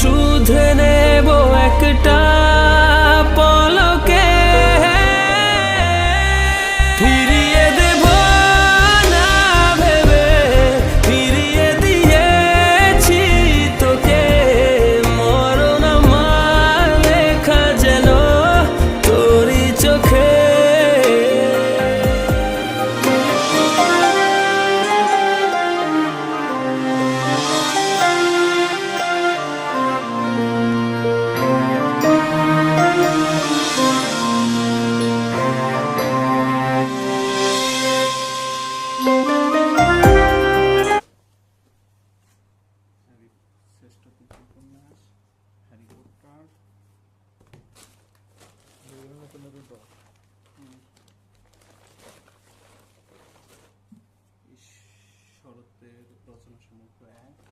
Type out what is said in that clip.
শুধরে নেব একটা পলকে, ফিরিয়ে দেব না ভেবে ফিরিয়ে দিয়েছি তোকে। মরণ আমার লেখা যেন তোরই চোখে। শ্রেষ্ঠ কিছু উপন্যাস, হ্যারি পটার, নতুন নতুন